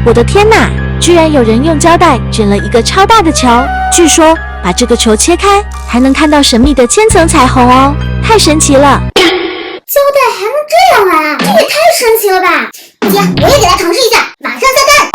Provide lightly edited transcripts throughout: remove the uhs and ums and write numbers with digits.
我的天哪！居然有人用胶带卷了一个超大的球，据说把这个球切开，还能看到神秘的千层彩虹哦，太神奇了！胶带还能这样玩，这也太神奇了吧！姐，我也给它尝试一下，马上下单！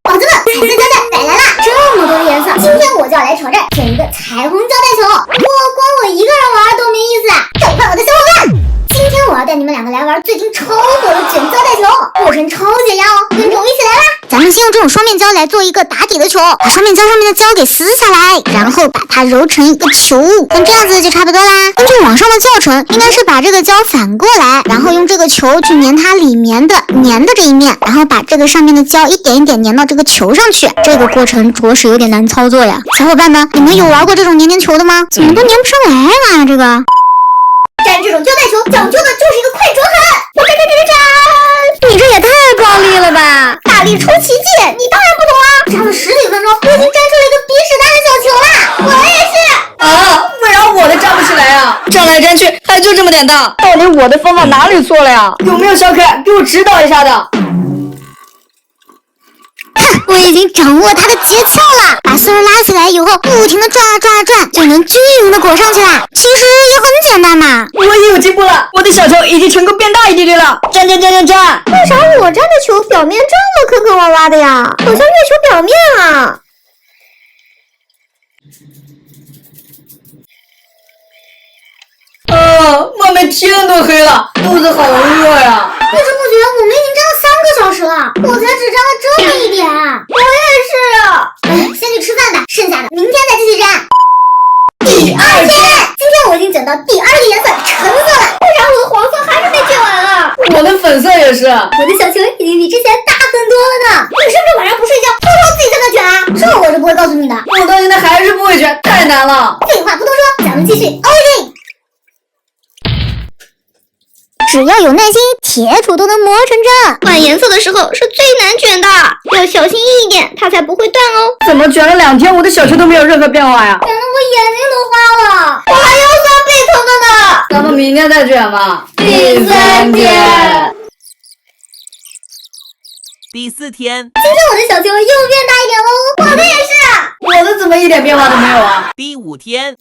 宝子们，彩色胶带带来啦！这么多的颜色，今天我就要来挑战卷一个彩虹胶带球。不过光我一个人玩都没意思啊，赶快我的小伙伴！今天我要带你们两个来玩最近超火的卷胶带球，过程超解压哦，跟着我一起来啦！咱们先用这种双面胶来做一个打底的球，把双面胶上面的胶给撕下来，然后把它揉成一个球，像这样子就差不多啦。根据网上的教程，应该是把这个胶反过来，然后用这个球去粘它里面的粘的这一面，然后把这个上面的胶一点一点粘到这个球上去。这个过程着实有点难操作呀，小伙伴们，你们有玩过这种粘球的吗？怎么都粘不上来呀，这个。粘这种胶带球讲究的就是一个快准狠！你这也太暴力了吧！大力出奇迹，你当然不懂啊！粘了10几分钟，我已经粘出了一个比屎大的小球啦！我也是啊，为啥我的粘不起来啊？粘来粘去还就这么点大，到底我的方法哪里错了呀？有没有小可爱给我指导一下的？我已经掌握它的诀窍了，把丝儿拉起来以后，不停的转啊转啊转，就能均匀的裹上去了。其实也很简单嘛。我也有进步了，我的小球已经成功变大一滴滴了。粘！为啥我粘的球表面这么坑坑洼洼的呀？好像月球表面啊。外面天都黑了，肚子好饿呀！不知不觉我们已经粘了3个小时了，我才只粘了这么一点。我也是。先去吃饭吧，剩下的明天再继续粘。第2天，今天我已经卷到第2个颜色橙色了，为啥我的黄色还是没卷完啊？我的粉色也是。我的小球已经比之前大很多了呢。你是不是晚上不睡觉，偷偷自己在那卷啊？这我是不会告诉你的。我到现在还是不会卷，太难了。废话不多说，咱们继续 all in。只要有耐心，铁杵都能磨成针。换颜色的时候是最难卷的，要小心翼翼一点，它才不会断哦。怎么卷了2天，我的小球都没有任何变化呀？卷得我眼睛都花了，我还腰酸背疼的呢。咱们明天再卷吧。第3天，第4天，今天我的小球又变大一点喽。我的也是。我的怎么一点变化都没有啊？第5天。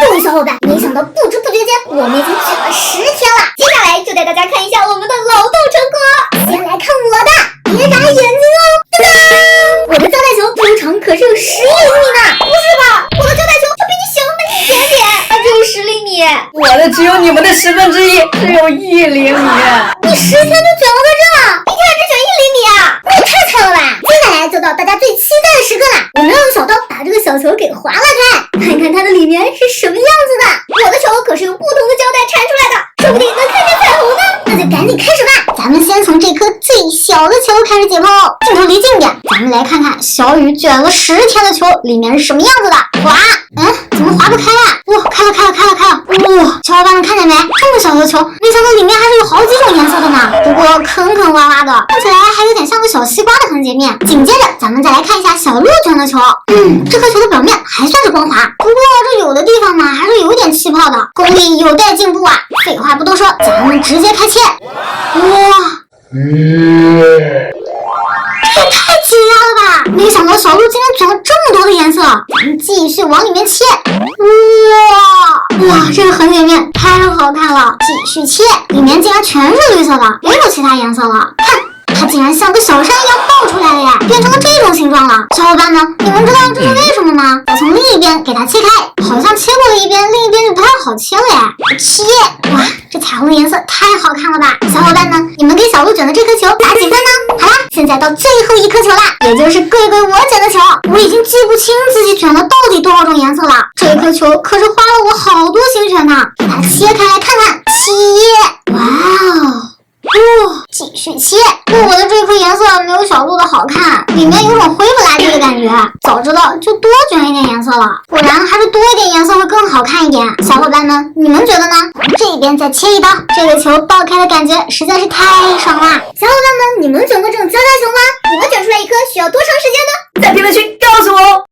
各位小伙伴，没想到不知不觉间，我们已经卷了10天了。接下来就带大家看一下我们的劳动成果。先来看我的，别眨眼睛哦！噔噔，我的胶带球周长可是有10厘米呢。不是吧？我的胶带球就比你小那么一点点，它只有10厘米。我的只有你们的1/10，只有1厘米。你10天就卷了个这，一天只卷1厘米啊！你也太菜了吧！接下来就到大家最期待的时刻了，我们要用小刀把这个小球给划拉开，看看它的里面是什么样子的。我的球可是用不同的胶带缠出来的，说不定能看见彩虹呢。那就赶紧开始吧！咱们先从这颗最小的球开始解剖，镜头离近点，咱们来看看小雨卷了10天的球里面是什么样子的。哇，怎么划不开呀？哇，开了！哇，小伙伴们看见没？这么小的球，没想到里面还是有好几种颜色的呢。不过坑坑洼洼的，看起来还有点像个小西瓜的横截面。紧接着，咱们再来看一下小鹿卷的球。这颗球的表面还算是光滑，不过这有的地方呢还是有点气泡的，工艺有待进步啊。废话不多说，咱们直接开切。哇！这也太解压了吧！没想到小鹿竟然卷了这么多的颜色，咱们继续往里面切。哇，这个横截面太好看了！继续切，里面竟然全是绿色的，没有其他颜色了。看，它竟然像个小山一样爆出来了呀，变成了这种形状了。小伙伴们，你们知道这是为什么吗？再从另一边给它切开，好像切过了一边，另一边就不太好切了呀。切！哇，这彩虹的颜色太好看了吧！小伙伴们，你们给小鹿卷的这颗球打几分呢？好啦，现在到最后一颗球啦，也就是贵贵我卷的球。我已经记不清自己卷了到底多少种颜色了。这颗球可是花了我好多心血呢。给它切开来看看，切！哇哦！继续切。我的这颗颜色没有小鹿的好看，里面有种灰不拉几的感觉。早知道就多卷一点颜色了，不然还是多一点颜色会更好看一点。小伙伴们，你们觉得呢？这边再切一刀，这个球爆开的感觉实在是太爽了。小伙伴们，你们卷过这种胶带球吗？你们卷出来一颗需要多长时间呢？在评论区告诉我哦。